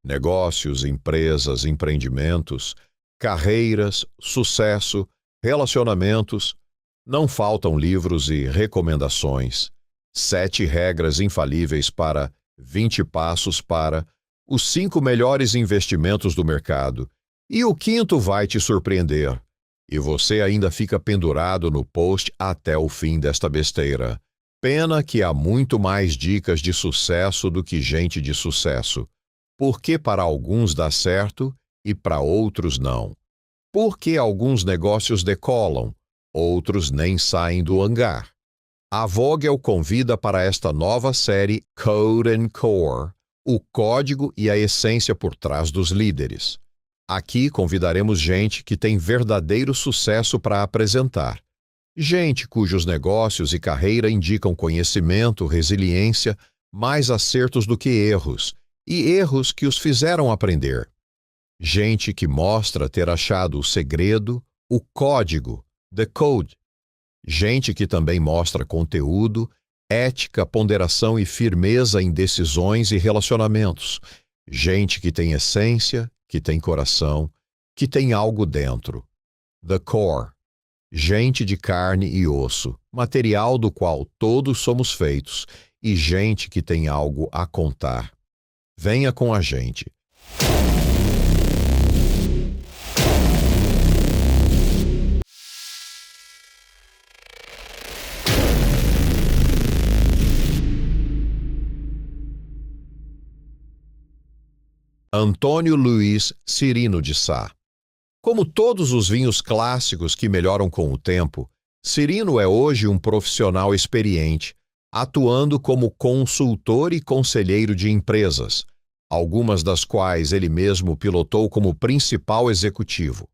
negócios, empresas, empreendimentos, carreiras, sucesso, relacionamentos. Não faltam livros e recomendações. 7 regras infalíveis para 20 passos para os 5 melhores investimentos do mercado. E o 5º vai te surpreender. E você ainda fica pendurado no post até o fim desta besteira. Pena que há muito mais dicas de sucesso do que gente de sucesso. Por que para alguns dá certo e para outros não? Por que alguns negócios decolam, outros nem saem do hangar? A Vogel convida para esta nova série Code and Core, o código e a essência por trás dos líderes. Aqui convidaremos gente que tem verdadeiro sucesso para apresentar. Gente cujos negócios e carreira indicam conhecimento, resiliência, mais acertos do que erros, e erros que os fizeram aprender. Gente que mostra ter achado o segredo, o código, the code. Gente que também mostra conteúdo, ética, ponderação e firmeza em decisões e relacionamentos. Gente que tem essência, que tem coração, que tem algo dentro. The core. Gente de carne e osso, material do qual todos somos feitos, e gente que tem algo a contar. Venha com a gente. Antônio Luiz Cirino de Sá. Como todos os vinhos clássicos que melhoram com o tempo, Cirino é hoje um profissional experiente, atuando como consultor e conselheiro de empresas, algumas das quais ele mesmo pilotou como principal executivo.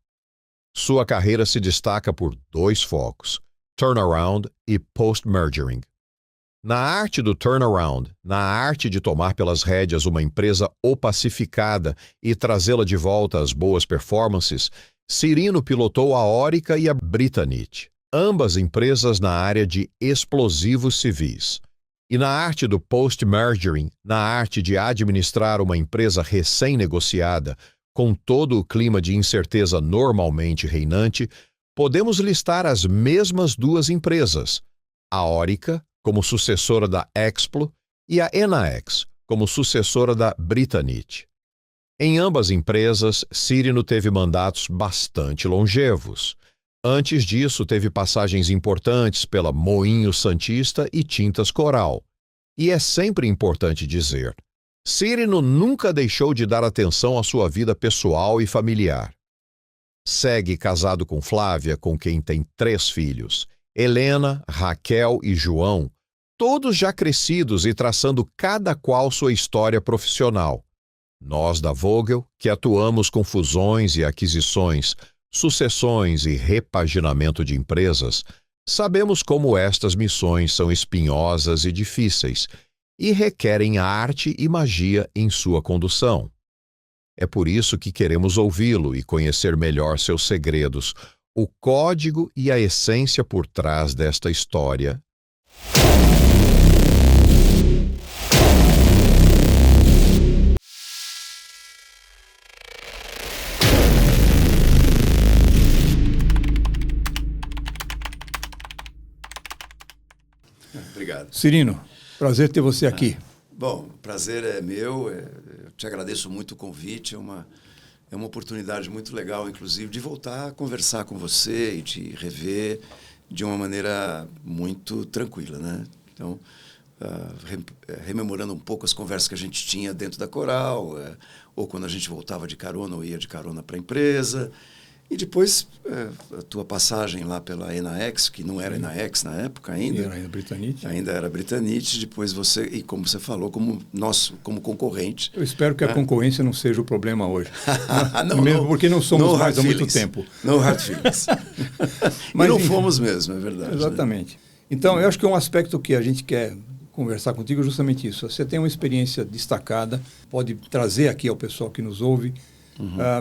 Sua carreira se destaca por 2 focos, turnaround e post-mergering. Na arte do turnaround, na arte de tomar pelas rédeas uma empresa opacificada e trazê-la de volta às boas performances, Cirino pilotou a Orica e a Britannic, ambas empresas na área de explosivos civis. E na arte do post-mergering, na arte de administrar uma empresa recém-negociada, com todo o clima de incerteza normalmente reinante, podemos listar as mesmas 2 empresas, a Orica como sucessora da Explo e a Enaex como sucessora da Britannic. Em ambas empresas, Cirino teve mandatos bastante longevos. Antes disso, teve passagens importantes pela Moinho Santista e Tintas Coral. E é sempre importante dizer, Cirino nunca deixou de dar atenção à sua vida pessoal e familiar. Segue casado com Flávia, com quem tem 3 filhos. Helena, Raquel e João, todos já crescidos e traçando cada qual sua história profissional. Nós da Vogel, que atuamos com fusões e aquisições, sucessões e repaginamento de empresas, sabemos como estas missões são espinhosas e difíceis e requerem arte e magia em sua condução. É por isso que queremos ouvi-lo e conhecer melhor seus segredos, o código e a essência por trás desta história. Obrigado. Cirino, prazer ter você aqui. Bom, o prazer é meu, eu te agradeço muito o convite, é uma oportunidade muito legal, inclusive, de voltar a conversar com você e te rever de uma maneira muito tranquila, né? Então, rememorando um pouco as conversas que a gente tinha dentro da Coral, ou quando a gente voltava de carona ou ia de carona para a empresa. E depois, a tua passagem lá pela Enaex, que não era Enaex na época ainda. Era ainda Britannic. Ainda era Britannic. Depois você, e como você falou, como concorrente. Eu espero que a concorrência não seja o problema hoje. Não, mesmo porque não somos mais há muito tempo. No hard feelings. Mas não fomos mesmo, é verdade. Exatamente. Né? Então, eu acho que um aspecto que a gente quer conversar contigo é justamente isso. Você tem uma experiência destacada, pode trazer aqui ao pessoal que nos ouve,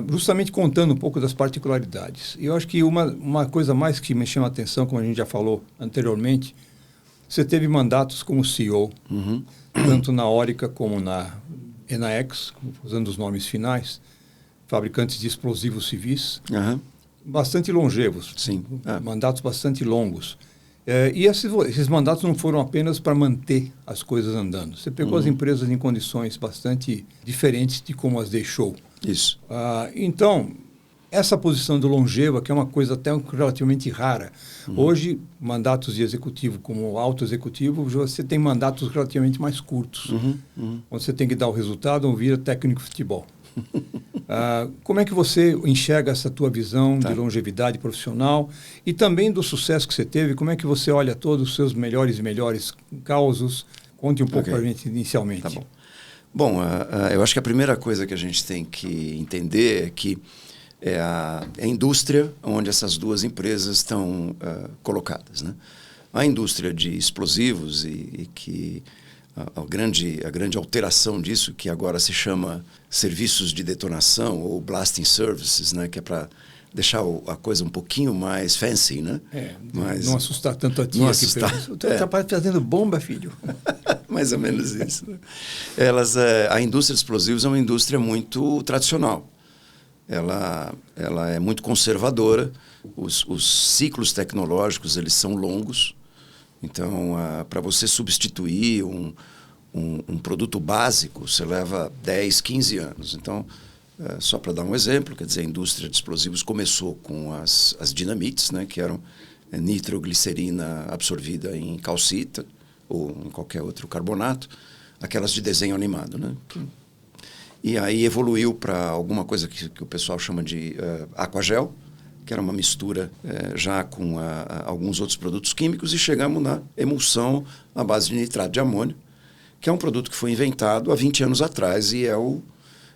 justamente contando um pouco das particularidades. E eu acho que uma coisa mais que me chama a atenção, como a gente já falou anteriormente, você teve mandatos como CEO, tanto na Orica como na Enaex, usando os nomes finais, fabricantes de explosivos civis, bastante longevos, Sim. Mandatos bastante longos. E esses mandatos não foram apenas para manter as coisas andando. Você pegou as empresas em condições bastante diferentes de como as deixou. Isso. Então, essa posição do longeva, que é uma coisa até relativamente rara. Hoje, mandatos de executivo como alto executivo, você tem mandatos relativamente mais curtos. Onde você tem que dar o resultado ou vira técnico de futebol. Como é que você enxerga essa tua visão de longevidade profissional e também do sucesso que você teve? Como é que você olha todos os seus melhores causos? Conte um pouco para a gente inicialmente. Tá bom. Bom, eu acho que a primeira coisa que a gente tem que entender é que é a indústria onde essas duas empresas estão colocadas, né? A indústria de explosivos e que a grande alteração disso, que agora se chama serviços de detonação ou blasting services, né? Que é para deixar a coisa um pouquinho mais fancy, né? Mas não assustar tanto a tia. Não assustar. O teu trabalho fazendo bomba, filho. Mais ou menos isso. Né? A indústria de explosivos é uma indústria muito tradicional. Ela é muito conservadora, os ciclos tecnológicos eles são longos, então para você substituir um produto básico, você leva 10, 15 anos. Então, só para dar um exemplo, quer dizer, a indústria de explosivos começou com as dinamites, né, que eram nitroglicerina absorvida em calcita ou em qualquer outro carbonato, aquelas de desenho animado, né? E aí evoluiu para alguma coisa que o pessoal chama de aquagel, que era uma mistura já com alguns outros produtos químicos, e chegamos na emulsão à base de nitrato de amônio, que é um produto que foi inventado há 20 anos atrás e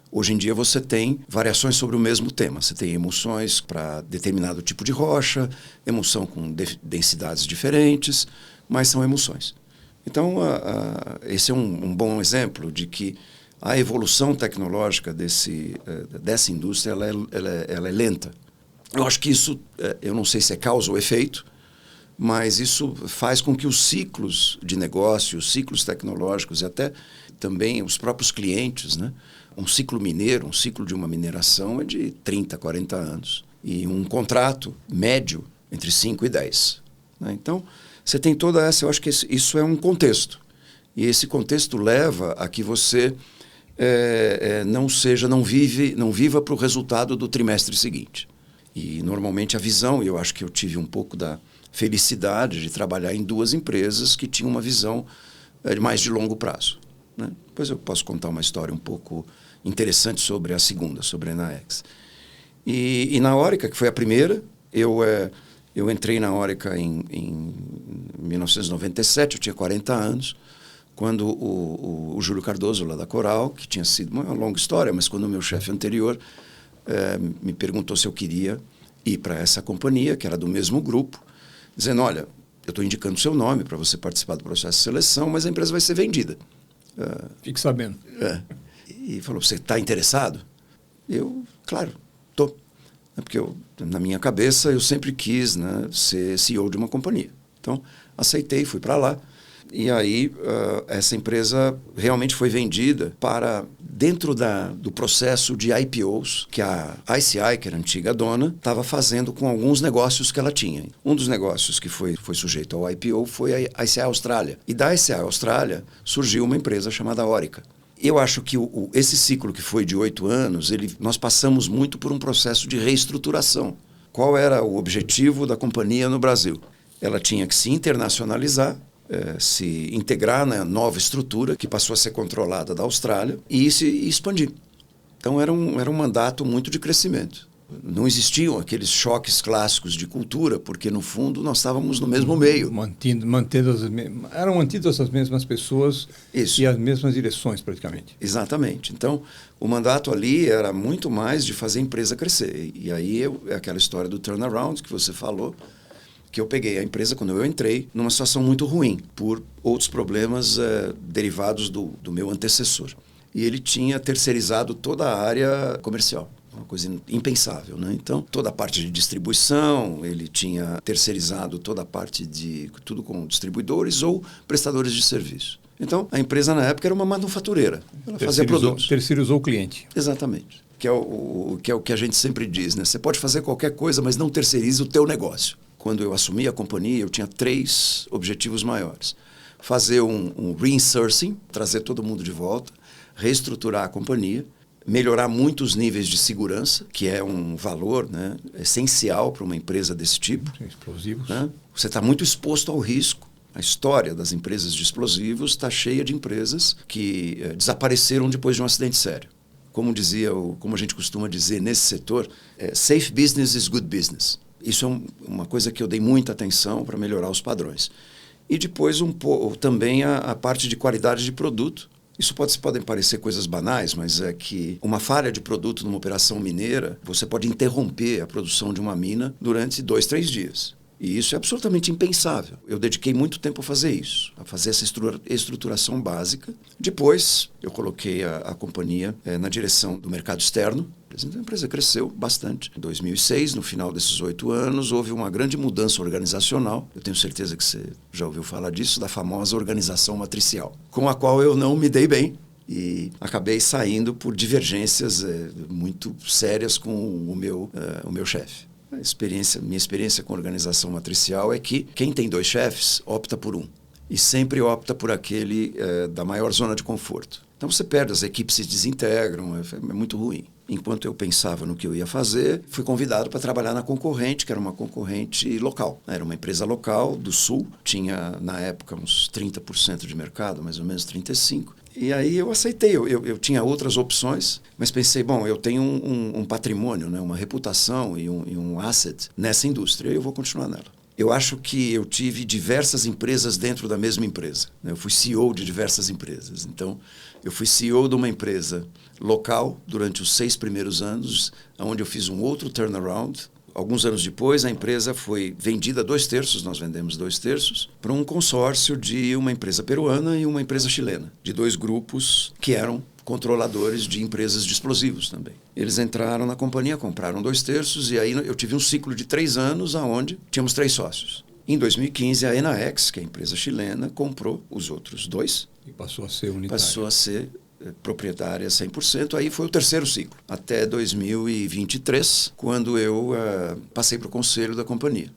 hoje em dia você tem variações sobre o mesmo tema. Você tem emulsões para determinado tipo de rocha, emulsão com densidades diferentes, mas são emulsões. Então, esse é um bom exemplo de que a evolução tecnológica dessa indústria ela é lenta. Eu acho que isso, eu não sei se é causa ou efeito, mas isso faz com que os ciclos de negócio, os ciclos tecnológicos e até também os próprios clientes, né? Um ciclo mineiro, um ciclo de uma mineração é de 30, 40 anos. E um contrato médio entre 5 e 10. Né? Então, você tem toda essa, eu acho que isso é um contexto. E esse contexto leva a que você não viva para o resultado do trimestre seguinte. E normalmente a visão, e eu acho que eu tive um pouco da felicidade de trabalhar em duas empresas que tinham uma visão mais de longo prazo. Né? Depois eu posso contar uma história um pouco interessante sobre a segunda, sobre a Enaex. E na Orica, que foi a primeira, eu entrei na Orica em 1997, eu tinha 40 anos, quando o Júlio Cardoso, lá da Coral, que tinha sido uma longa história, mas quando o meu chefe anterior me perguntou se eu queria ir para essa companhia, que era do mesmo grupo, dizendo, olha, eu estou indicando o seu nome para você participar do processo de seleção, mas a empresa vai ser vendida. Fique sabendo. E falou, você está interessado? Eu, claro, estou. Porque na minha cabeça eu sempre quis, né, ser CEO de uma companhia. Então, aceitei, fui para lá. E aí, essa empresa realmente foi vendida para dentro do processo de IPOs que a ICI, que era a antiga dona, estava fazendo com alguns negócios que ela tinha. Um dos negócios que foi sujeito ao IPO foi a ICI Austrália. E da ICI Austrália surgiu uma empresa chamada Orica. Eu acho que esse ciclo que foi de 8 anos, nós passamos muito por um processo de reestruturação. Qual era o objetivo da companhia no Brasil? Ela tinha que se internacionalizar, se integrar na nova estrutura que passou a ser controlada da Austrália e se expandir. Então era um mandato muito de crescimento. Não existiam aqueles choques clássicos de cultura, porque no fundo nós estávamos no mesmo meio. Eram mantidas as mesmas pessoas. Isso. E as mesmas direções praticamente. Exatamente. Então o mandato ali era muito mais de fazer a empresa crescer. E aí é aquela história do turnaround que você falou, que eu peguei a empresa, quando eu entrei, numa situação muito ruim, por outros problemas derivados do meu antecessor. E ele tinha terceirizado toda a área comercial, uma coisa impensável, né? Então, toda a parte de distribuição, ele tinha terceirizado toda a parte de tudo com distribuidores ou prestadores de serviço. Então, a empresa na época era uma manufatureira. Ela fazia produtos. Terceirizou o cliente. Exatamente. Que é o que a gente sempre diz, né? Você pode fazer qualquer coisa, mas não terceirize o teu negócio. Quando eu assumi a companhia, eu tinha 3 objetivos maiores. Fazer um reinsourcing, trazer todo mundo de volta, reestruturar a companhia, melhorar muito os níveis de segurança, que é um valor, né, essencial para uma empresa desse tipo. Explosivos. Né? Você está muito exposto ao risco. A história das empresas de explosivos está cheia de empresas que desapareceram depois de um acidente sério. Como a gente costuma dizer nesse setor, safe business is good business. Isso é uma coisa que eu dei muita atenção para melhorar os padrões. E depois também a parte de qualidade de produto. Isso podem parecer coisas banais, mas é que uma falha de produto numa operação mineira, você pode interromper a produção de uma mina durante 2, 3 dias. E isso é absolutamente impensável. Eu dediquei muito tempo a fazer isso, a fazer essa estruturação básica. Depois, eu coloquei a companhia na direção do mercado externo. A empresa cresceu bastante. Em 2006, no final desses 8 anos, houve uma grande mudança organizacional. Eu tenho certeza que você já ouviu falar disso, da famosa organização matricial, com a qual eu não me dei bem. E acabei saindo por divergências muito sérias com o meu chefe. Minha experiência com organização matricial é que quem tem 2 chefes opta por um. E sempre opta por aquele da maior zona de conforto. Então você perde, as equipes se desintegram, é muito ruim. Enquanto eu pensava no que eu ia fazer, fui convidado para trabalhar na concorrente, que era uma concorrente local. Era uma empresa local do Sul, tinha na época uns 30% de mercado, mais ou menos 35%. E aí eu aceitei, eu tinha outras opções, mas pensei, bom, eu tenho um patrimônio, né, uma reputação e um asset nessa indústria, eu vou continuar nela. Eu acho que eu tive diversas empresas dentro da mesma empresa. Eu fui CEO de diversas empresas. Então, eu fui CEO de uma empresa local durante os 6 primeiros anos, onde eu fiz um outro turnaround. Alguns anos depois, a empresa foi vendida 2/3, nós vendemos 2/3, para um consórcio de uma empresa peruana e uma empresa chilena, de 2 grupos que eram controladores de empresas de explosivos também. Eles entraram na companhia, compraram 2/3 e aí eu tive um ciclo de 3 anos onde tínhamos 3 sócios. Em 2015, a Enaex, que é a empresa chilena, comprou os outros 2. E passou a ser unitária. Passou a ser proprietária 100%. Aí foi o 3º ciclo, até 2023, quando eu passei para o conselho da companhia.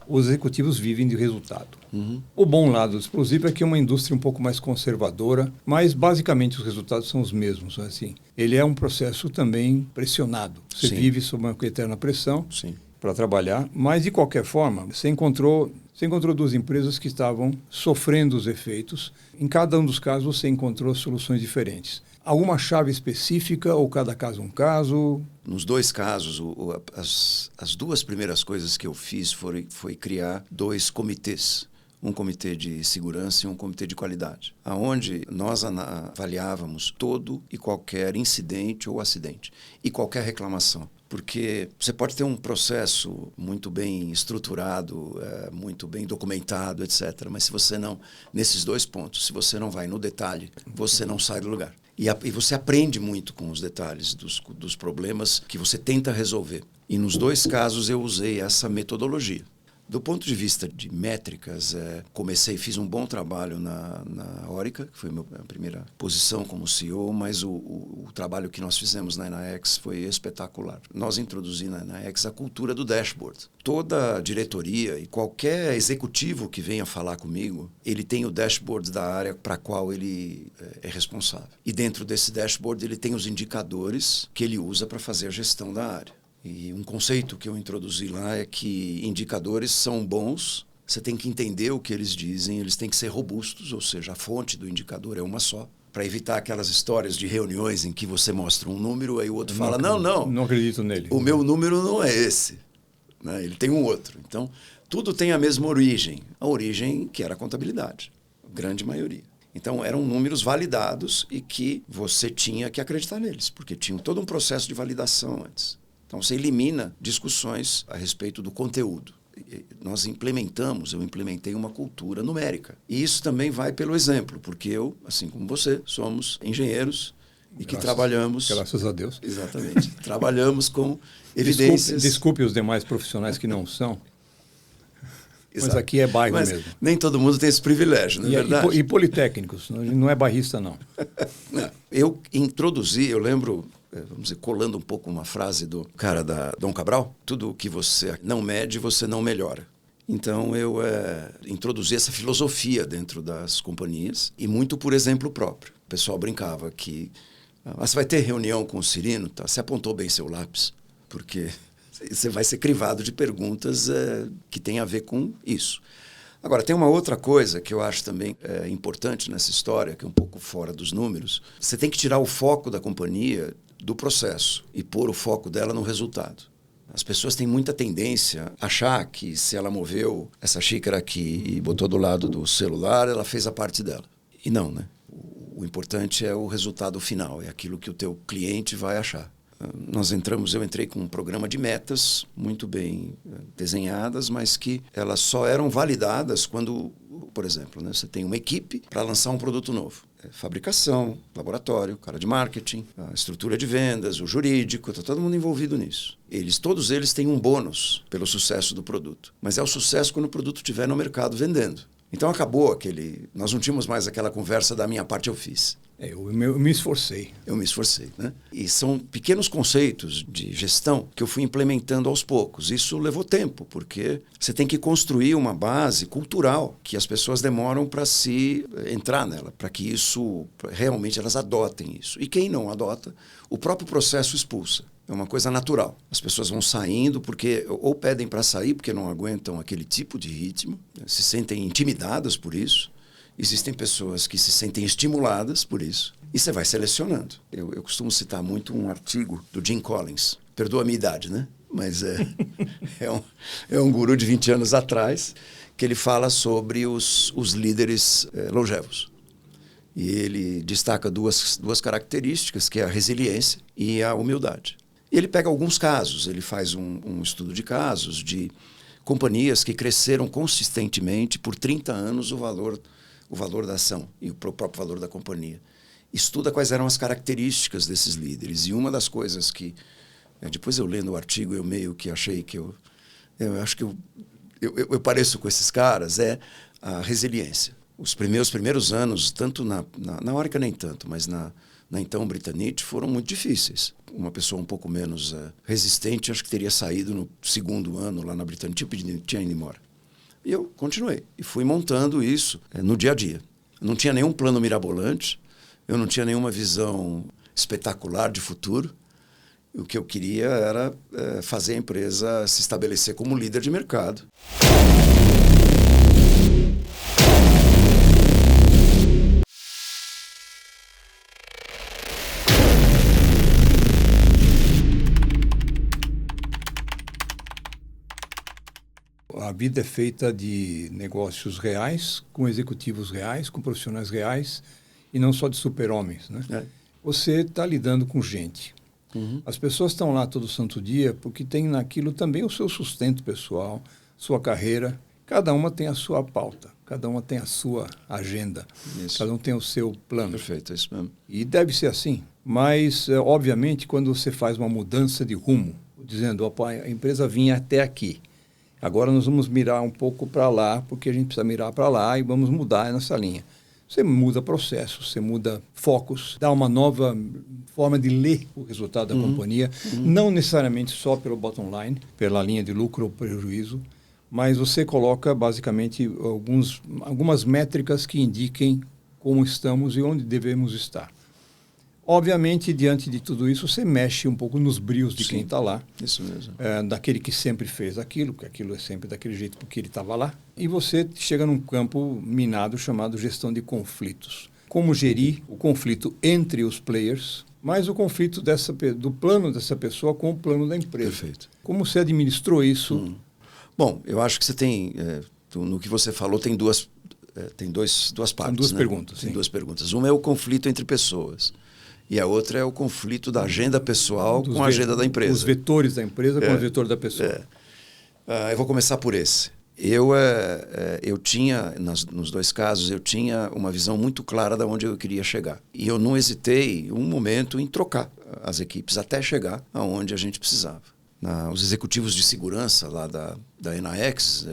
Os executivos vivem de resultado. Uhum. O bom lado do explosivo é que é uma indústria um pouco mais conservadora, mas basicamente os resultados são os mesmos. Assim. Ele é um processo também pressionado. Você Sim. vive sob uma eterna pressão Sim. para trabalhar, mas de qualquer forma, você encontrou 2 empresas que estavam sofrendo os efeitos. Em cada um dos casos você encontrou soluções diferentes. Alguma chave específica ou cada caso um caso? Nos 2 casos, as 2 primeiras coisas que eu fiz foi criar 2 comitês. Um comitê de segurança e um comitê de qualidade, aonde nós avaliávamos todo e qualquer incidente ou acidente e qualquer reclamação. Porque você pode ter um processo muito bem estruturado, muito bem documentado, etc. Mas se você não, nesses 2 pontos, se você não vai no detalhe, você não sai do lugar. E você aprende muito com os detalhes dos problemas que você tenta resolver. E nos 2 casos eu usei essa metodologia. Do ponto de vista de métricas, fiz um bom trabalho na Orica, que foi a primeira posição como CEO, mas o trabalho que nós fizemos na Enaex foi espetacular. Nós introduzimos na Enaex a cultura do dashboard. Toda a diretoria e qualquer executivo que venha falar comigo, ele tem o dashboard da área para a qual ele é responsável. E dentro desse dashboard ele tem os indicadores que ele usa para fazer a gestão da área. E um conceito que eu introduzi lá é que indicadores são bons, você tem que entender o que eles dizem, eles têm que ser robustos, ou seja, a fonte do indicador é uma só, para evitar aquelas histórias de reuniões em que você mostra um número, aí o outro fala, não acredito nele. O meu número não é esse, né? Ele tem um outro. Então, tudo tem a mesma origem, a origem que era a contabilidade, a grande maioria. Então, eram números validados e que você tinha que acreditar neles, porque tinha todo um processo de validação antes. Então, você elimina discussões a respeito do conteúdo. Eu implementei uma cultura numérica. E isso também vai pelo exemplo, porque eu, assim como você, somos engenheiros e que trabalhamos... Graças a Deus. Exatamente. Trabalhamos com evidências... Desculpe os demais profissionais que não são. Mas aqui é bairro Mas mesmo. nem todo mundo tem esse privilégio, não é verdade? E politécnicos, não é bairrista, não. Não. Eu introduzi, eu lembro, vamos dizer, colando um pouco uma frase do cara da Dom Cabral, tudo que você não mede, você não melhora. Então eu introduzi essa filosofia dentro das companhias e muito por exemplo próprio. O pessoal brincava que você vai ter reunião com o Cirino, tá? Você apontou bem seu lápis, porque você vai ser crivado de perguntas que tem a ver com isso. Agora, tem uma outra coisa que eu acho também importante nessa história, que é um pouco fora dos números. Você tem que tirar o foco da companhia do processo e pôr o foco dela no resultado. As pessoas têm muita tendência a achar que se ela moveu essa xícara aqui e botou do lado do celular, ela fez a parte dela. E não, né? O importante é o resultado final, é aquilo que o teu cliente vai achar. Eu entrei com um programa de metas muito bem desenhadas, mas que elas só eram validadas quando, por exemplo, né, você tem uma equipe para lançar um produto novo. Fabricação, laboratório, cara de marketing, a estrutura de vendas, o jurídico, está todo mundo envolvido nisso. Todos eles têm um bônus pelo sucesso do produto, mas é o sucesso quando o produto estiver no mercado vendendo. Então acabou nós não tínhamos mais aquela conversa da minha parte eu fiz. Eu me esforcei. Eu me esforcei, né? E são pequenos conceitos de gestão que eu fui implementando aos poucos. Isso levou tempo, porque você tem que construir uma base cultural que as pessoas demoram para se entrar nela, para que isso, realmente elas adotem isso. E quem não adota, o próprio processo expulsa. É uma coisa natural. As pessoas vão saindo porque ou pedem para sair porque não aguentam aquele tipo de ritmo, se sentem intimidadas por isso. Existem pessoas que se sentem estimuladas por isso. E você vai selecionando. Eu costumo citar muito um artigo do Jim Collins. Perdoa a minha idade, né? Mas é um guru de 20 anos atrás que ele fala sobre os líderes longevos. E ele destaca duas características, que é a resiliência e a humildade. E ele pega alguns casos. Ele faz um estudo de casos de companhias que cresceram consistentemente por 30 anos o valor da ação e o próprio valor da companhia. Estuda quais eram as características desses líderes. E uma das coisas que, depois eu lendo o artigo, eu meio que achei que eu acho que eu pareço com esses caras, é a resiliência. Os primeiros anos, tanto na Orica nem tanto, mas na então Britannic, foram muito difíceis. Uma pessoa um pouco menos resistente, acho que teria saído no segundo ano lá na Britannic, tinha ido embora. E eu continuei. E fui montando isso no dia a dia. Eu não tinha nenhum plano mirabolante, eu não tinha nenhuma visão espetacular de futuro. O que eu queria era fazer a empresa se estabelecer como líder de mercado. A vida é feita de negócios reais, com executivos reais, com profissionais reais, e não só de super-homens, né? Você está lidando com gente. Uhum. As pessoas estão lá todo santo dia porque tem naquilo também o seu sustento pessoal, sua carreira. Cada uma tem a sua pauta, cada uma tem a sua agenda, isso. Cada um tem o seu plano. Perfeito, é isso mesmo. E deve ser assim. Mas, obviamente, quando você faz uma mudança de rumo, dizendo, opa, a empresa vinha até aqui, agora nós vamos mirar um pouco para lá, porque a gente precisa mirar para lá e vamos mudar nessa linha. Você muda processos, você muda focos, dá uma nova forma de ler o resultado da companhia, não necessariamente só pelo bottom line, pela linha de lucro ou prejuízo, mas você coloca basicamente algumas métricas que indiquem como estamos e onde devemos estar. Obviamente, diante de tudo isso, você mexe um pouco nos brios de Sim, quem está lá. Isso mesmo. Daquele que sempre fez aquilo, porque aquilo é sempre daquele jeito porque ele estava lá. E você chega num campo minado chamado gestão de conflitos. Como gerir o conflito entre os players, mas o conflito do plano dessa pessoa com o plano da empresa. Perfeito. Como você administrou isso? Bom, eu acho que você tem, no que você falou, tem duas partes. São duas perguntas. Tem sim. duas perguntas. Uma é o conflito entre pessoas. E a outra é o conflito da agenda pessoal com a agenda da empresa. Os vetores da empresa com o vetor da pessoa. Eu vou começar por esse. Eu tinha, nos dois casos, eu tinha uma visão muito clara de onde eu queria chegar. E eu não hesitei um momento em trocar as equipes até chegar aonde a gente precisava. Os executivos de segurança lá da Enaex,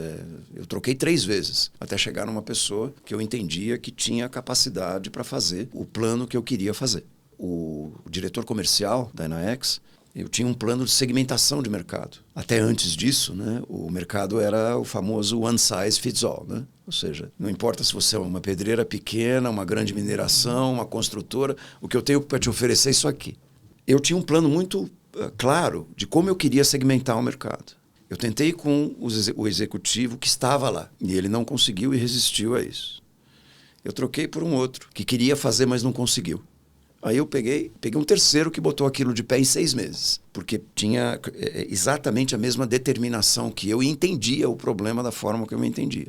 eu troquei 3 vezes, até chegar numa pessoa que eu entendia que tinha capacidade para fazer o plano que eu queria fazer. O diretor comercial da Enaex, eu tinha um plano de segmentação de mercado. Até antes disso, né, o mercado era o famoso one size fits all, né? Ou seja, não importa se você é uma pedreira pequena, uma grande mineração, uma construtora, o que eu tenho para te oferecer é isso aqui. Eu tinha um plano muito claro de como eu queria segmentar o mercado. Eu tentei com o executivo que estava lá, e ele não conseguiu e resistiu a isso. Eu troquei por um outro que queria fazer, mas não conseguiu. Aí eu peguei um terceiro que botou aquilo de pé em 6 meses, porque tinha exatamente a mesma determinação que eu e entendia o problema da forma que eu entendia.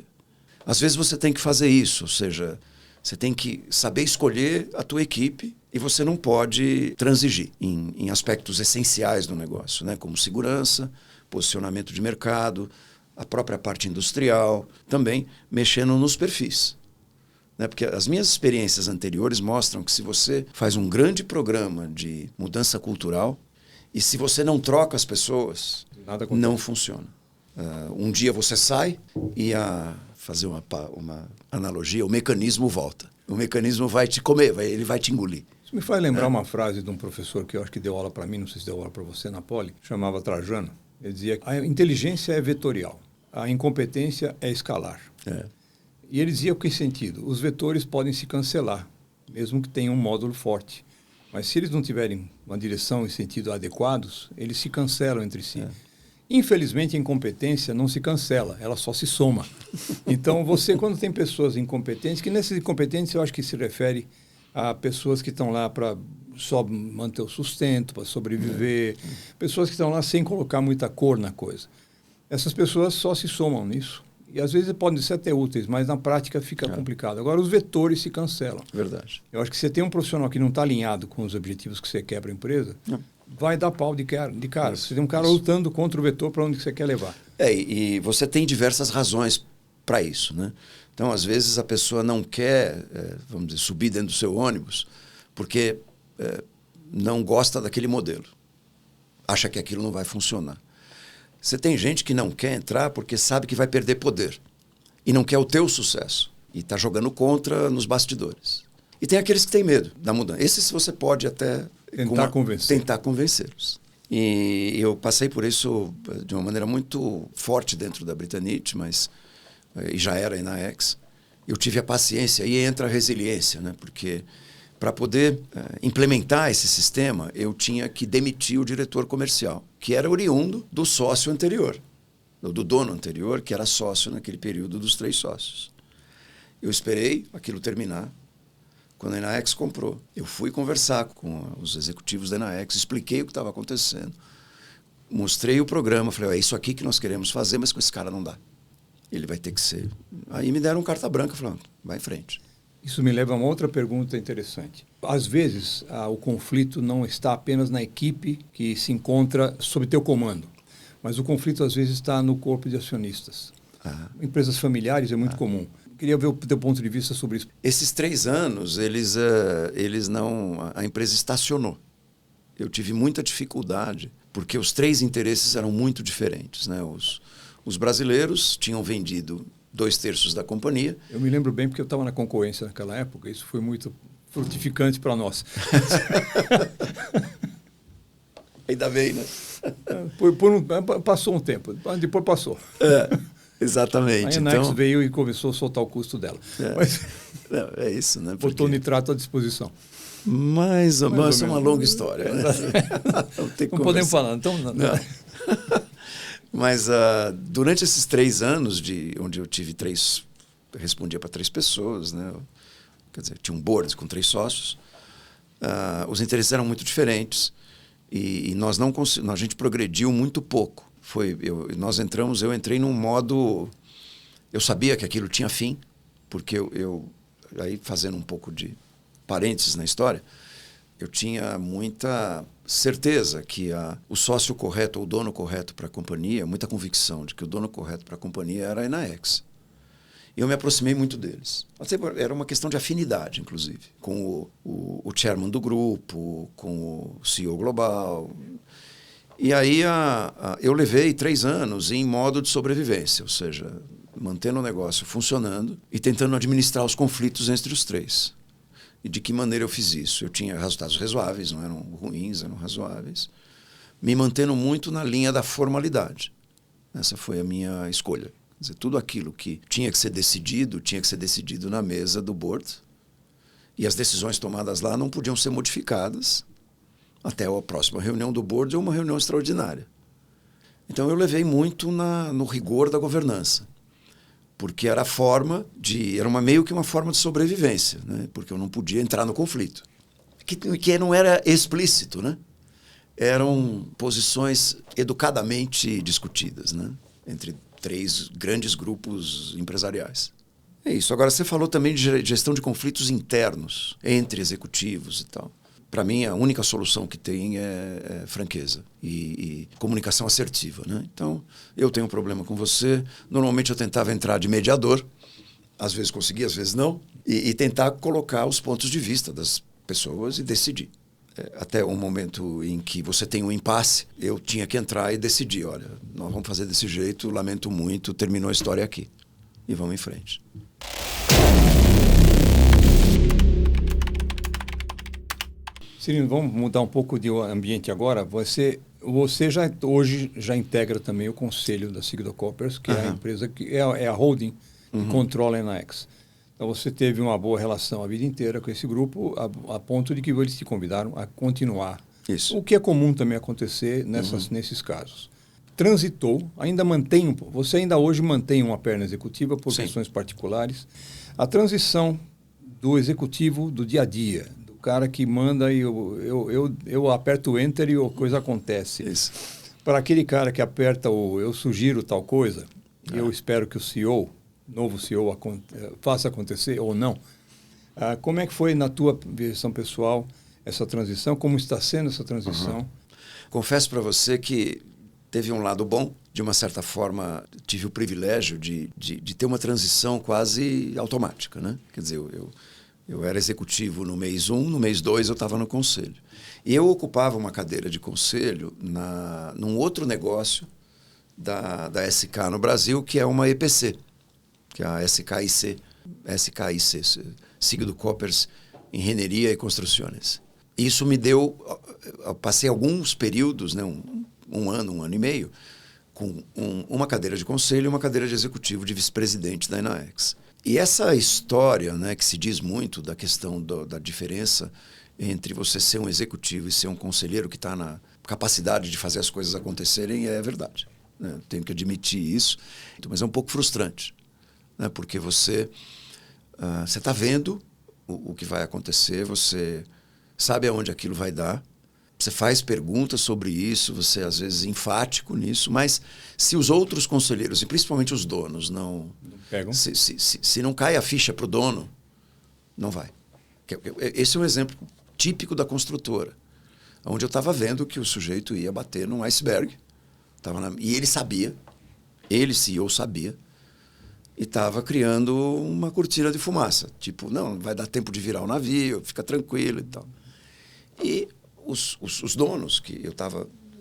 Às vezes você tem que fazer isso, ou seja, você tem que saber escolher a tua equipe e você não pode transigir em aspectos essenciais do negócio, né? Como segurança, posicionamento de mercado, a própria parte industrial, também mexendo nos perfis. Né? Porque as minhas experiências anteriores mostram que se você faz um grande programa de mudança cultural e se você não troca as pessoas, não funciona. Um dia você sai e fazer uma analogia, o mecanismo volta. O mecanismo vai te comer, ele vai te engolir. Isso me faz lembrar uma frase de um professor que eu acho que deu aula para mim, não sei se deu aula para você na Poli, chamava Trajano. Ele dizia que a inteligência é vetorial, a incompetência é escalar. E ele dizia com que sentido? Os vetores podem se cancelar, mesmo que tenham um módulo forte. Mas se eles não tiverem uma direção e sentido adequados, eles se cancelam entre si. Infelizmente, a incompetência não se cancela, ela só se soma. Então, quando tem pessoas incompetentes, que nessas incompetentes eu acho que se refere a pessoas que estão lá para só manter o sustento, para sobreviver, pessoas que estão lá sem colocar muita cor na coisa. Essas pessoas só se somam nisso. E às vezes podem ser até úteis, mas na prática fica complicado. Agora, os vetores se cancelam. Verdade. Eu acho que você tem um profissional que não está alinhado com os objetivos que você quer para a empresa, vai dar pau de cara. Você tem um cara lutando contra o vetor para onde você quer levar. E você tem diversas razões para isso, né? Então, às vezes, a pessoa não quer, vamos dizer, subir dentro do seu ônibus porque não gosta daquele modelo. Acha que aquilo não vai funcionar. Você tem gente que não quer entrar porque sabe que vai perder poder e não quer o teu sucesso e está jogando contra nos bastidores. E tem aqueles que têm medo da mudança. Esses você pode até tentar convencê-los. E eu passei por isso de uma maneira muito forte dentro da Britannic, e já era aí na Ex. Eu tive a paciência e entra a resiliência, né? Porque para poder implementar esse sistema, eu tinha que demitir o diretor comercial, que era oriundo do sócio anterior, do dono anterior, que era sócio naquele período dos 3 sócios. Eu esperei aquilo terminar. Quando a Enaex comprou, eu fui conversar com os executivos da Enaex, expliquei o que estava acontecendo, mostrei o programa, falei, é isso aqui que nós queremos fazer, mas com esse cara não dá. Ele vai ter que ser... Aí me deram carta branca, falando, vai em frente. Isso me leva a uma outra pergunta interessante. Às vezes, o conflito não está apenas na equipe que se encontra sob teu comando, mas o conflito, às vezes, está no corpo de acionistas. Empresas familiares é muito comum. Queria ver o teu ponto de vista sobre isso. Esses 3 anos, a empresa estacionou. Eu tive muita dificuldade, porque os 3 interesses eram muito diferentes, né? Os brasileiros tinham vendido 2/3 da companhia. Eu me lembro bem porque eu estava na concorrência naquela época, isso foi muito frutificante para nós. Ainda bem, né? Passou um tempo, depois passou. Exatamente. A Enaex veio e começou a soltar o custo dela. É isso, né? Botou nitrato à disposição. Mais ou menos. É uma longa história. Né? Não podemos falar. Então, não. Mas durante esses 3 anos, onde eu tive respondia para 3 pessoas, né? Quer dizer, tinha um board com 3 sócios, os interesses eram muito diferentes e nós não a gente progrediu muito pouco. Eu entrei num modo, eu sabia que aquilo tinha fim, porque aí fazendo um pouco de parênteses na história, eu tinha muita certeza que o sócio correto, ou o dono correto para a companhia, muita convicção de que o dono correto para a companhia era a Enaex. E eu me aproximei muito deles. Era uma questão de afinidade, inclusive, com o chairman do grupo, com o CEO global. E aí eu levei 3 anos em modo de sobrevivência, ou seja, mantendo o negócio funcionando e tentando administrar os conflitos entre os 3. E de que maneira eu fiz isso? Eu tinha resultados razoáveis, não eram ruins, eram razoáveis, me mantendo muito na linha da formalidade. Essa foi a minha escolha. Quer dizer, tudo aquilo que tinha que ser decidido na mesa do board, e as decisões tomadas lá não podiam ser modificadas até a próxima reunião do board ou uma reunião extraordinária. Então eu levei muito no rigor da governança, porque era meio que uma forma de sobrevivência, né? Porque eu não podia entrar no conflito, que não era explícito, né? Eram posições educadamente discutidas, né? Entre 3 grandes grupos empresariais. É isso. Agora, você falou também de gestão de conflitos internos entre executivos e tal. Para mim, a única solução que tem é franqueza e comunicação assertiva, né? Então, eu tenho um problema com você. Normalmente, eu tentava entrar de mediador. Às vezes conseguia, às vezes não. E tentar colocar os pontos de vista das pessoas e decidir. Até o momento em que você tem um impasse, eu tinha que entrar e decidir. Olha, nós vamos fazer desse jeito, lamento muito, terminou a história aqui. E vamos em frente. Cirino, vamos mudar um pouco de ambiente agora. Você hoje já integra também o conselho da Sigdo-Coppers, que é a empresa que é a holding que controla a Enaex. Então você teve uma boa relação a vida inteira com esse grupo, a ponto de que eles te convidaram a continuar. Isso. O que é comum também acontecer nesses casos. Transitou, você ainda hoje mantém uma perna executiva por questões particulares. A transição do executivo do dia a dia, do cara que manda e eu aperto o enter e a coisa acontece. Isso. Para aquele cara que aperta eu sugiro tal coisa, eu espero que o novo CEO faça acontecer ou não. Como é que foi na tua versão pessoal essa transição? Como está sendo essa transição? Confesso para você que teve um lado bom. De uma certa forma, tive o privilégio de ter uma transição quase automática, né? Quer dizer, eu era executivo no mês 1, no mês 2 eu estava no conselho. E eu ocupava uma cadeira de conselho num outro negócio da SK no Brasil, que é uma EPC, que é a SKIC, Sigdo-Coppers Engenharia e Construções. Isso me deu, eu passei alguns períodos, né, um ano e meio, com uma cadeira de conselho e uma cadeira de executivo de vice-presidente da Enaex. E essa história, né, que se diz muito da questão da diferença entre você ser um executivo e ser um conselheiro que está na capacidade de fazer as coisas acontecerem, é verdade, né? Tenho que admitir isso, mas é um pouco frustrante, né? Porque você está vendo o que vai acontecer, você sabe aonde aquilo vai dar, você faz perguntas sobre isso, você às vezes é enfático nisso, mas se os outros conselheiros, e principalmente os donos, não pegam, se não cai a ficha para o dono, não vai. Esse é um exemplo típico da construtora, onde eu estava vendo que o sujeito ia bater num iceberg, e ele sabia, CEO sabia, e estava criando uma cortina de fumaça, tipo, não vai dar tempo de virar o navio, fica tranquilo e tal. E os donos, que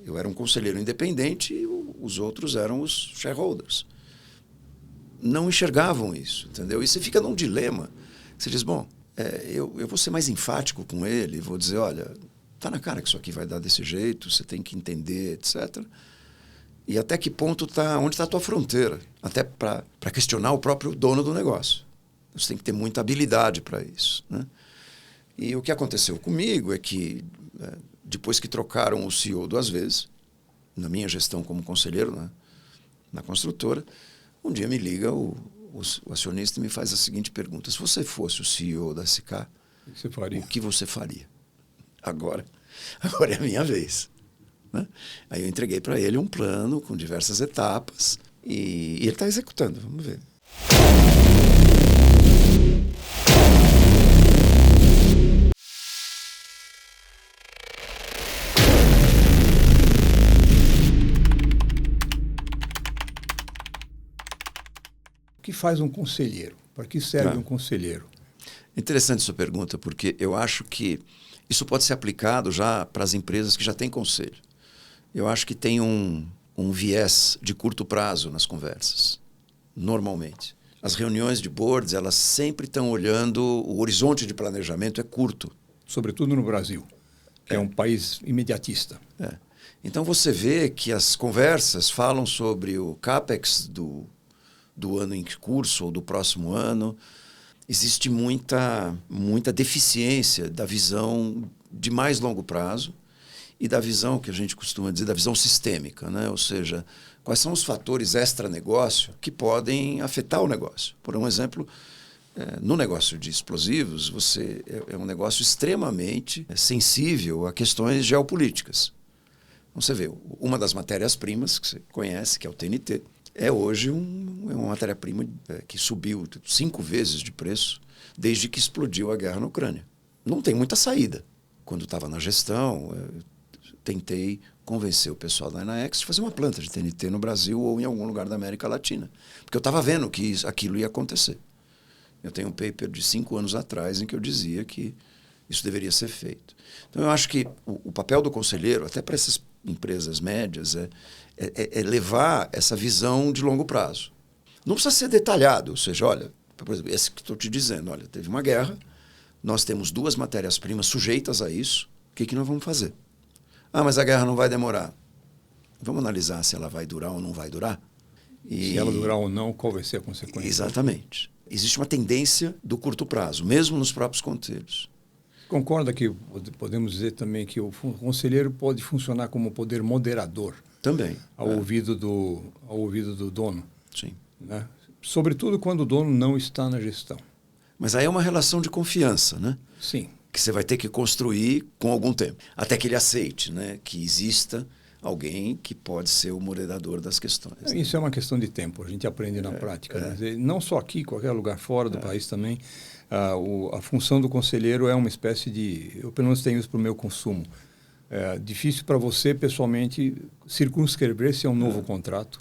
eu era um conselheiro independente e os outros eram os shareholders. Não enxergavam isso, entendeu? E você fica num dilema. Você diz, bom, eu vou ser mais enfático com ele, vou dizer, olha, tá na cara que isso aqui vai dar desse jeito, você tem que entender, etc. E até que ponto onde está a tua fronteira? Até para questionar o próprio dono do negócio. Você tem que ter muita habilidade para isso, né? E o que aconteceu comigo é que, depois que trocaram o CEO 2 vezes, na minha gestão como conselheiro na construtora, um dia me liga o acionista e me faz a seguinte pergunta: se você fosse o CEO da SK, o que você faria? Agora é a minha vez, né? Aí eu entreguei para ele um plano com diversas etapas e ele está executando, vamos ver. O que faz um conselheiro? Para que serve um conselheiro? Interessante sua pergunta, porque eu acho que isso pode ser aplicado já para as empresas que já têm conselho. eu acho que tem um viés de curto prazo nas conversas, normalmente. As reuniões de boards, elas sempre estão olhando, o horizonte de planejamento é curto. Sobretudo no Brasil, que é um país imediatista. Então você vê que as conversas falam sobre o CAPEX do ano em curso ou do próximo ano. Existe muita deficiência da visão de mais longo prazo e da visão que a gente costuma dizer, da visão sistêmica, né? Ou seja, quais são os fatores extra-negócio que podem afetar o negócio. Por um exemplo, no negócio de explosivos, você é um negócio extremamente sensível a questões geopolíticas. Então, você vê, uma das matérias-primas que você conhece, que é o TNT, é hoje uma matéria-prima que subiu 5 vezes de preço desde que explodiu a guerra na Ucrânia. Não tem muita saída. Quando estava na gestão, tentei convencer o pessoal da Inaex de fazer uma planta de TNT no Brasil ou em algum lugar da América Latina. Porque eu estava vendo que aquilo ia acontecer. Eu tenho um paper de 5 anos atrás em que eu dizia que isso deveria ser feito. Então, eu acho que o papel do conselheiro, até para essas empresas médias, é levar essa visão de longo prazo. Não precisa ser detalhado, ou seja, olha, por exemplo, esse que estou te dizendo, olha, teve uma guerra, nós temos 2 matérias-primas sujeitas a isso, o que nós vamos fazer? Ah, mas a guerra não vai demorar. Vamos analisar se ela vai durar ou não vai durar? Se ela durar ou não, qual vai ser a consequência? Exatamente. Existe uma tendência do curto prazo, mesmo nos próprios conselhos. Concorda que podemos dizer também que o conselheiro pode funcionar como poder moderador? Também. Ao ouvido do dono. Sim. Né? Sobretudo quando o dono não está na gestão. Mas aí é uma relação de confiança, né? Sim. Que você vai ter que construir com algum tempo. Até que ele aceite, né? Que exista alguém que pode ser o moderador das questões. Isso é uma questão de tempo, a gente aprende na prática. Né? Não só aqui, qualquer lugar fora do país também, a função do conselheiro é uma espécie de... Eu pelo menos tenho isso para o meu consumo. É difícil para você, pessoalmente, circunscrever-se a um novo contrato,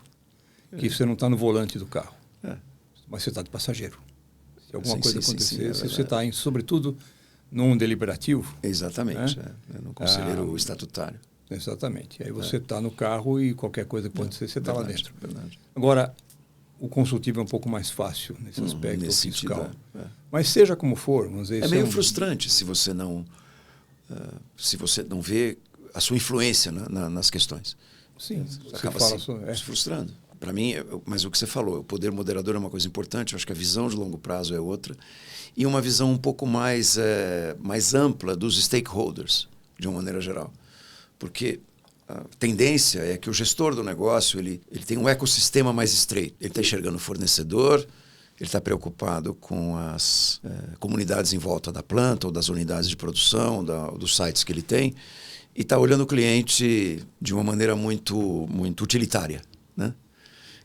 que você não está no volante do carro, mas você está de passageiro. Se alguma coisa acontecer, se você está, sobretudo, num deliberativo... Exatamente, no conselheiro estatutário. Exatamente. Aí você está no carro e qualquer coisa que acontecer, você está lá dentro. Verdade. Agora, o consultivo é um pouco mais fácil nesse aspecto fiscal. Sentido, Mas seja como for, vamos dizer... É meio frustrante se você não vê a sua influência nas questões. Sim, você acaba se frustrando. Para mim, mas o que você falou, o poder moderador é uma coisa importante, eu acho que a visão de longo prazo é outra, e uma visão um pouco mais ampla dos stakeholders, de uma maneira geral. Porque a tendência é que o gestor do negócio ele tem um ecossistema mais estreito. Ele está enxergando o fornecedor, ele está preocupado com as comunidades em volta da planta ou das unidades de produção, dos sites que ele tem, e está olhando o cliente de uma maneira muito, muito utilitária, né?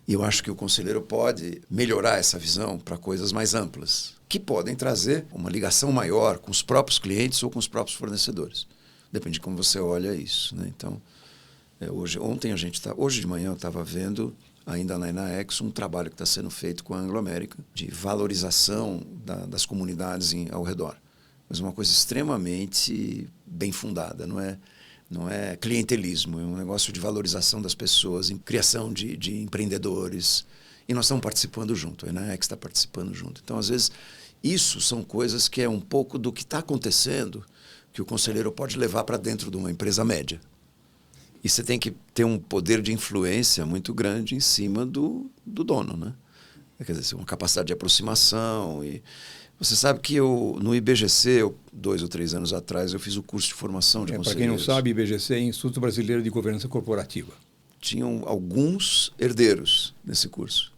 E eu acho que o conselheiro pode melhorar essa visão para coisas mais amplas, que podem trazer uma ligação maior com os próprios clientes ou com os próprios fornecedores. Depende de como você olha isso, né? Então, hoje de manhã eu estava vendo, ainda na Inaex, um trabalho que está sendo feito com a Anglo-América de valorização das comunidades ao redor. Mas uma coisa extremamente bem fundada, não é clientelismo, é um negócio de valorização das pessoas, em criação de empreendedores. E nós estamos participando junto, a Inaex está participando junto. Então, às vezes, isso são coisas que é um pouco do que está acontecendo, que o conselheiro pode levar para dentro de uma empresa média. E você tem que ter um poder de influência muito grande em cima do dono, né? Quer dizer, uma capacidade de aproximação. E você sabe que no IBGC, 2 ou 3 anos atrás, eu fiz o curso de formação de conselheiros. Para quem não sabe, IBGC é Instituto Brasileiro de Governança Corporativa. Tinham alguns herdeiros nesse curso.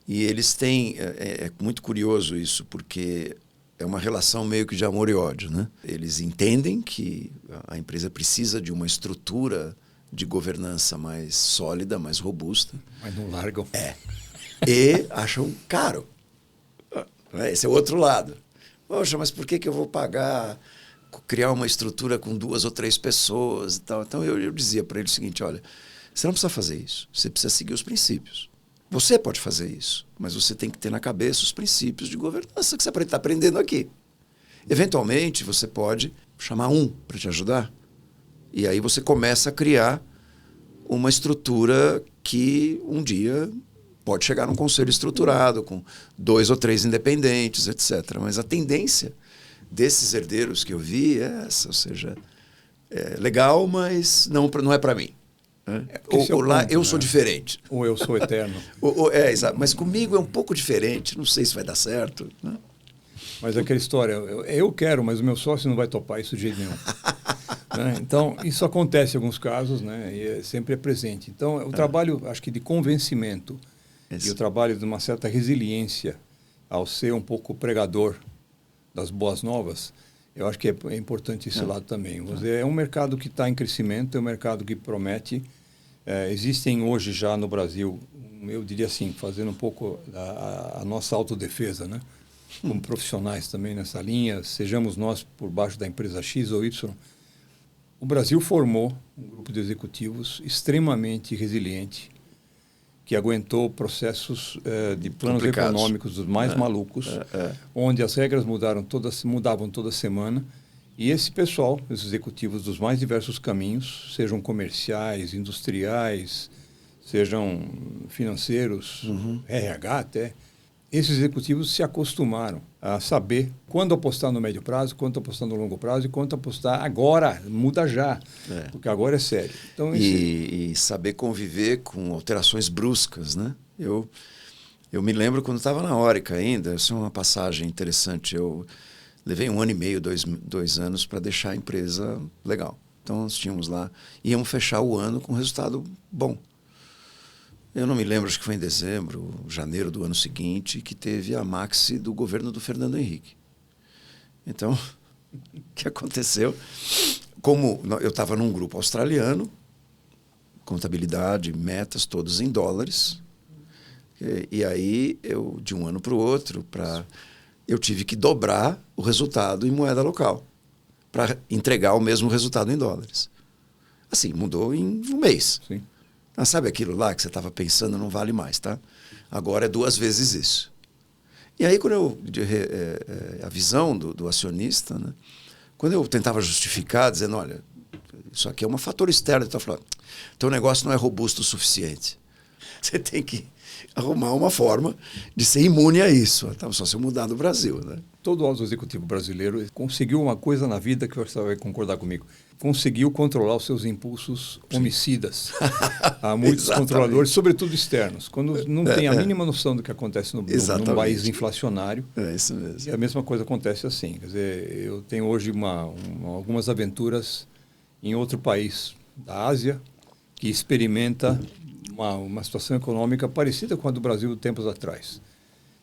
E eles têm... É muito curioso isso, porque é uma relação meio que de amor e ódio, né? Eles entendem que a empresa precisa de uma estrutura de governança mais sólida, mais robusta. Mas não largam. E acham caro. Esse é o outro lado. Poxa, mas por que eu vou criar uma estrutura com 2 ou 3 pessoas e tal? Então eu dizia para ele o seguinte, olha, você não precisa fazer isso, você precisa seguir os princípios. Você pode fazer isso, mas você tem que ter na cabeça os princípios de governança que você está aprendendo aqui. Eventualmente, você pode chamar para te ajudar. E aí você começa a criar uma estrutura que um dia pode chegar num conselho estruturado, com 2 ou 3 independentes, etc. Mas a tendência desses herdeiros que eu vi é essa, ou seja, é legal, mas não é para mim. Né? Ou lá eu sou diferente. Ou eu sou eterno. Exato. Mas comigo é um pouco diferente, não sei se vai dar certo. Né? Mas aquela história, eu quero, mas o meu sócio não vai topar isso de jeito nenhum. Né? Então, isso acontece em alguns casos, né? E sempre é presente. Então, o trabalho, acho que de convencimento e o trabalho de uma certa resiliência ao ser um pouco pregador das boas novas, eu acho que é importante esse lado também. É um mercado que está em crescimento, é um mercado que promete. Existem hoje já no Brasil, eu diria assim, fazendo um pouco a nossa autodefesa, né? Como profissionais também nessa linha, sejamos nós por baixo da empresa X ou Y. O Brasil formou um grupo de executivos extremamente resiliente, que aguentou processos de planos econômicos dos mais malucos, onde as regras mudavam toda semana, e esse pessoal, esses executivos dos mais diversos caminhos, sejam comerciais, industriais, sejam financeiros, RH até, esses executivos se acostumaram a saber quando apostar no médio prazo, quando apostar no longo prazo e quando apostar agora, muda já, porque agora é sério. Então, e saber conviver com alterações bruscas, né? Eu me lembro quando estava na Orica ainda, isso é uma passagem interessante, eu levei 1 ano e meio, 2 anos para deixar a empresa legal. Então nós tínhamos lá, íamos fechar o ano com resultado bom. Eu não me lembro, acho que foi em dezembro, janeiro do ano seguinte, que teve a maxi do governo do Fernando Henrique. Então, o que aconteceu? Como eu estava num grupo australiano, contabilidade, metas, todos em dólares, e aí eu, de um ano para o outro, eu tive que dobrar o resultado em moeda local, para entregar o mesmo resultado em dólares. Assim, mudou em um mês. Sim. Ah, sabe aquilo lá que você estava pensando não vale mais, tá? Agora é 2 vezes isso. E aí, quando a visão do acionista, né? Quando eu tentava justificar, dizendo, olha, isso aqui é um fator externo, ele estava falando, teu negócio não é robusto o suficiente. Você tem que arrumar uma forma de ser imune a isso. Então, só se eu mudar do Brasil, né? Todo alto executivo brasileiro conseguiu uma coisa na vida que você vai concordar comigo. Conseguiu controlar os seus impulsos homicidas. Há muitos controladores, sobretudo externos, quando não tem a mínima noção do que acontece num país inflacionário. É isso mesmo. E a mesma coisa acontece assim. Quer dizer, eu tenho hoje algumas aventuras em outro país da Ásia que experimenta uma situação econômica parecida com a do Brasil tempos atrás.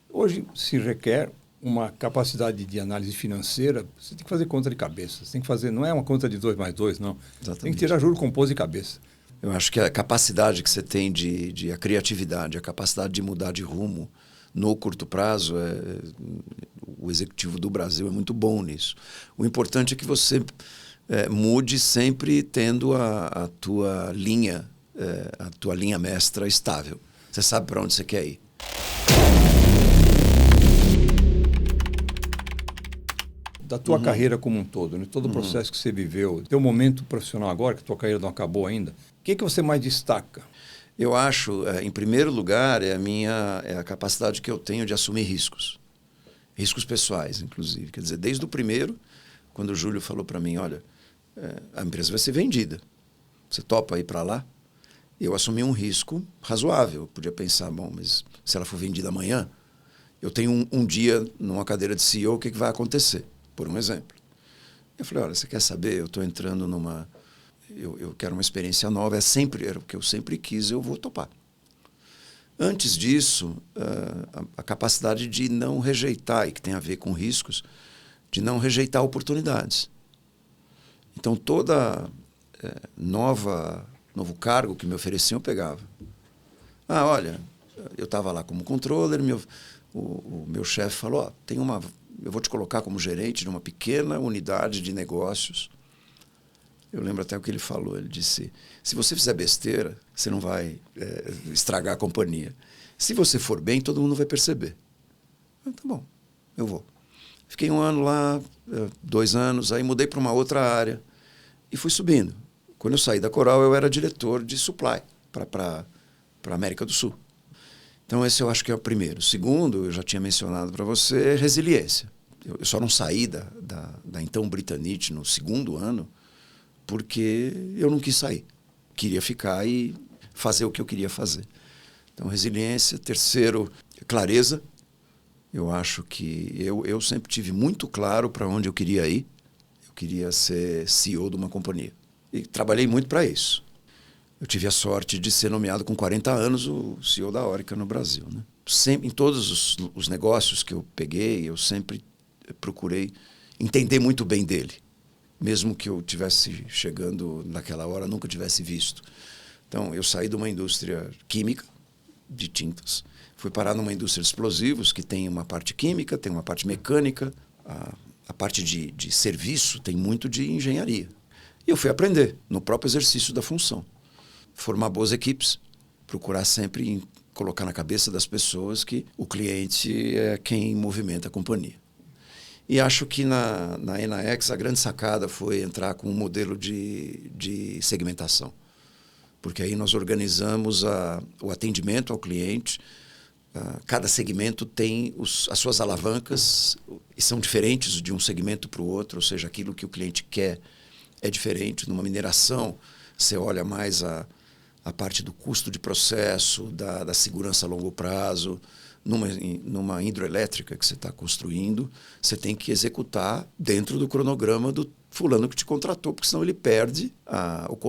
Hoje se requer uma capacidade de análise financeira, você tem que fazer conta de cabeça. Você tem que fazer, não é uma conta de 2 mais 2, não. Exatamente. Tem que tirar juro composto de cabeça. Eu acho que a capacidade que você tem a criatividade, a capacidade de mudar de rumo no curto prazo, o executivo do Brasil é muito bom nisso. O importante é que você mude sempre tendo a tua linha mestra estável. Você sabe para onde você quer ir. Da tua carreira como um todo, né? Todo o processo que você viveu, teu momento profissional agora, que tua carreira não acabou ainda, o que você mais destaca? Eu acho, em primeiro lugar, é a capacidade que eu tenho de assumir riscos. Riscos pessoais, inclusive. Quer dizer, desde o primeiro, quando o Júlio falou para mim, olha, a empresa vai ser vendida. Você topa ir para lá? Eu assumi um risco razoável. Eu podia pensar, bom, mas se ela for vendida amanhã, eu tenho um dia numa cadeira de CEO, o que vai acontecer? Por um exemplo. Eu falei, olha, você quer saber? Eu estou entrando numa... Eu quero uma experiência nova, era o que eu sempre quis, eu vou topar. Antes disso, a capacidade de não rejeitar, e que tem a ver com riscos, de não rejeitar oportunidades. Então, toda novo cargo que me ofereciam, eu pegava. Ah, olha, eu estava lá como controller, o meu chefe falou, eu vou te colocar como gerente de uma pequena unidade de negócios. Eu lembro até o que ele falou. Ele disse, se você fizer besteira, você não vai estragar a companhia. Se você for bem, todo mundo vai perceber. Tá bom, eu vou. Fiquei 1 ano lá, 2 anos, aí mudei para uma outra área e fui subindo. Quando eu saí da Coral, eu era diretor de supply para a América do Sul. Então, esse eu acho que é o primeiro. O segundo, eu já tinha mencionado para você, resiliência. Eu só não saí da então Britanite no segundo ano porque eu não quis sair. Queria ficar e fazer o que eu queria fazer. Então, resiliência. Terceiro, clareza. Eu acho que eu sempre tive muito claro para onde eu queria ir. Eu queria ser CEO de uma companhia. E trabalhei muito para isso. Eu tive a sorte de ser nomeado com 40 anos o CEO da Orica no Brasil, né? Sempre, em todos os negócios que eu peguei, eu sempre procurei entender muito bem dele. Mesmo que eu tivesse chegando naquela hora, nunca tivesse visto. Então, eu saí de uma indústria química, de tintas, fui parar numa indústria de explosivos, que tem uma parte química, tem uma parte mecânica, a parte de serviço tem muito de engenharia. E eu fui aprender no próprio exercício da função. Formar boas equipes, procurar sempre colocar na cabeça das pessoas que o cliente é quem movimenta a companhia. E acho que na Enaex a grande sacada foi entrar com um modelo de segmentação. Porque aí nós organizamos o atendimento ao cliente. Cada segmento tem as suas alavancas e são diferentes de um segmento para o outro, ou seja, aquilo que o cliente quer é diferente. Numa mineração, você olha mais a parte do custo de processo, da segurança a longo prazo. Numa hidroelétrica que você está construindo, você tem que executar dentro do cronograma do fulano que te contratou, porque senão ele perde,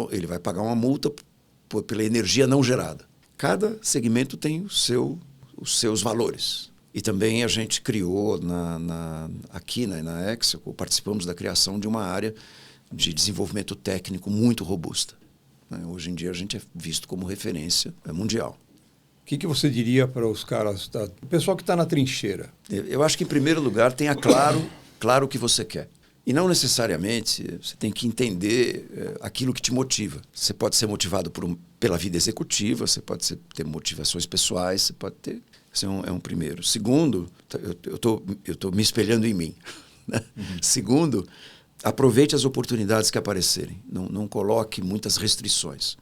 ele vai pagar uma multa pela energia não gerada. Cada segmento tem os seus valores. E também a gente criou, aqui na Enaex, participamos da criação de uma área de desenvolvimento técnico muito robusta. Hoje em dia a gente é visto como referência mundial. O que você diria para os caras, o pessoal que está na trincheira? Eu acho que, em primeiro lugar, tenha claro o que você quer. E não necessariamente você tem que entender aquilo que te motiva. Você pode ser motivado pela vida executiva, você pode ter motivações pessoais, você pode ter... Esse é um primeiro. Segundo, eu estou me espelhando em mim. Né? Uhum. Segundo, aproveite as oportunidades que aparecerem. Não coloque muitas restrições.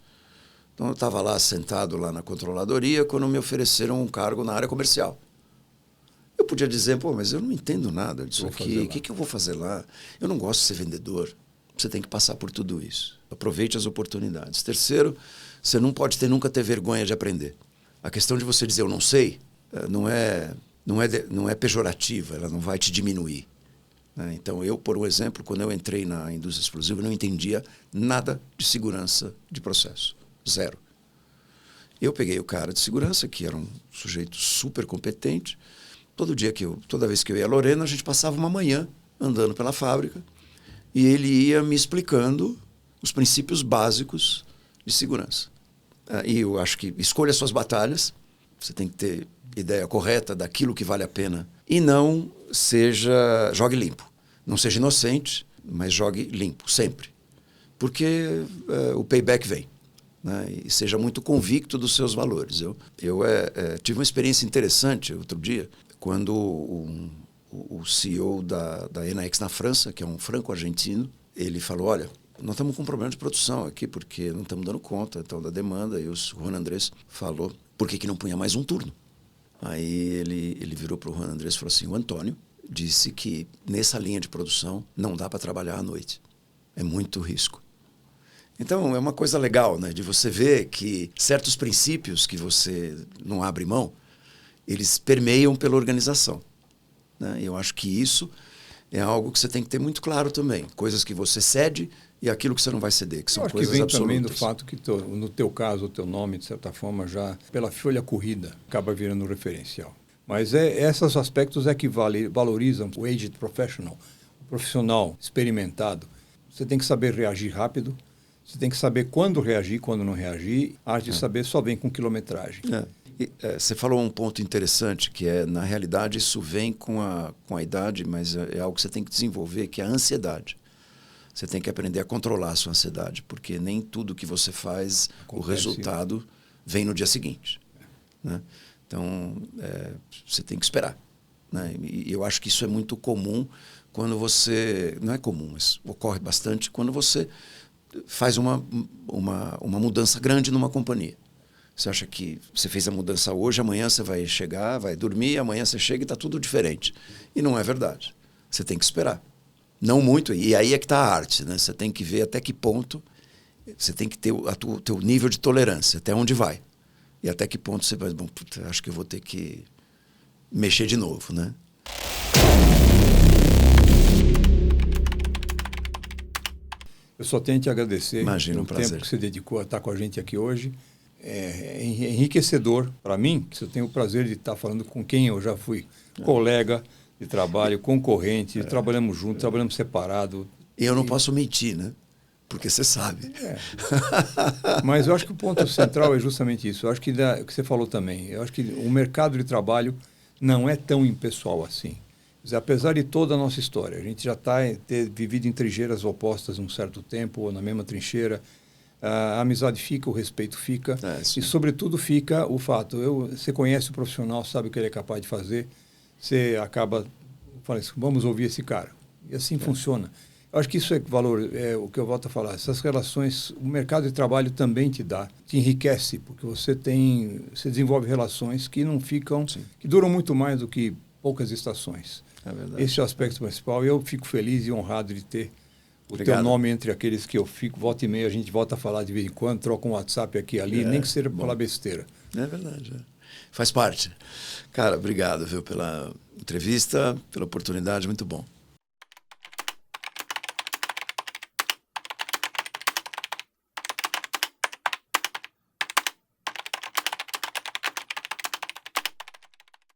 Então, eu estava lá sentado lá na controladoria quando me ofereceram um cargo na área comercial. Eu podia dizer, mas eu não entendo nada disso aqui. O que eu vou fazer lá? Eu não gosto de ser vendedor. Você tem que passar por tudo isso. Aproveite as oportunidades. Terceiro, você não pode nunca ter vergonha de aprender. A questão de você dizer eu não sei não é pejorativa, ela não vai te diminuir. Então, por um exemplo, quando eu entrei na indústria explosiva, eu não entendia nada de segurança de processo. Zero. Eu peguei o cara de segurança, que era um sujeito super competente. Toda vez que eu ia a Lorena, a gente passava uma manhã andando pela fábrica e ele ia me explicando os princípios básicos de segurança. E eu acho que escolha suas batalhas, você tem que ter ideia correta daquilo que vale a pena e não jogue limpo. Não seja inocente, mas jogue limpo, sempre. Porque o payback vem. Né? E seja muito convicto dos seus valores. Eu tive uma experiência interessante outro dia, quando o CEO da Enaex na França, que é um franco-argentino, ele falou, olha, nós estamos com um problema de produção aqui, porque não estamos dando conta então, da demanda. E o Juan Andrés falou, por que não punha mais um turno? Aí ele virou para o Juan Andrés e falou assim, o Antônio disse que nessa linha de produção não dá para trabalhar à noite. É muito risco. Então, é uma coisa legal, né, de você ver que certos princípios que você não abre mão, eles permeiam pela organização. Né? E eu acho que isso é algo que você tem que ter muito claro também. Coisas que você cede e aquilo que você não vai ceder, que são coisas absolutas. Eu acho que vem também do fato que, no teu caso, o teu nome, de certa forma, já pela folha corrida, acaba virando um referencial. Mas esses aspectos é que valorizam o aged professional, o profissional experimentado. Você tem que saber reagir rápido, você tem que saber quando reagir, quando não reagir. A arte de saber só vem com quilometragem. Você falou um ponto interessante, que na realidade, isso vem com a idade, mas é algo que você tem que desenvolver, que é a ansiedade. Você tem que aprender a controlar a sua ansiedade, porque nem tudo que você faz, o resultado vem no dia seguinte. Né? Então, você tem que esperar. Né? E eu acho que isso é muito comum quando você... Não é comum, mas ocorre bastante quando você faz uma mudança grande numa companhia. Você acha que você fez a mudança hoje, amanhã você vai chegar, vai dormir, amanhã você chega e está tudo diferente. E não é verdade. Você tem que esperar. Não muito, e aí é que está a arte, né? Você tem que ver até que ponto, você tem que ter o teu nível de tolerância, até onde vai. E até que ponto você vai, bom, puta, acho que eu vou ter que mexer de novo, né? Eu só tenho que te agradecer Imagina, pelo tempo que você dedicou a estar com a gente aqui hoje. É enriquecedor para mim, que eu tenho o prazer de estar falando com quem eu já fui colega de trabalho, concorrente, trabalhamos juntos, trabalhamos separado. E eu não posso mentir, né? Porque você sabe. Mas eu acho que o ponto central é justamente isso. Eu acho que o que você falou também. Eu acho que o mercado de trabalho não é tão impessoal assim. Quer dizer, apesar de toda a nossa história, a gente já ter vivido em trincheiras opostas um certo tempo, ou na mesma trincheira, a amizade fica, o respeito fica, e sobretudo fica o fato, você conhece o profissional, sabe o que ele é capaz de fazer, você acaba falando assim, vamos ouvir esse cara. E assim funciona. Eu acho que isso é valor, é o que eu volto a falar. Essas relações, o mercado de trabalho também te enriquece, porque você desenvolve relações que não ficam, que duram muito mais do que poucas estações. É verdade. Esse é o aspecto principal. E eu fico feliz e honrado de ter Obrigado. Teu nome entre aqueles que eu fico, volta e meia, a gente volta a falar de vez em quando, troca um WhatsApp aqui e ali, nem que seja falar besteira. É verdade. Faz parte. Cara, obrigado, viu, pela entrevista, pela oportunidade, muito bom.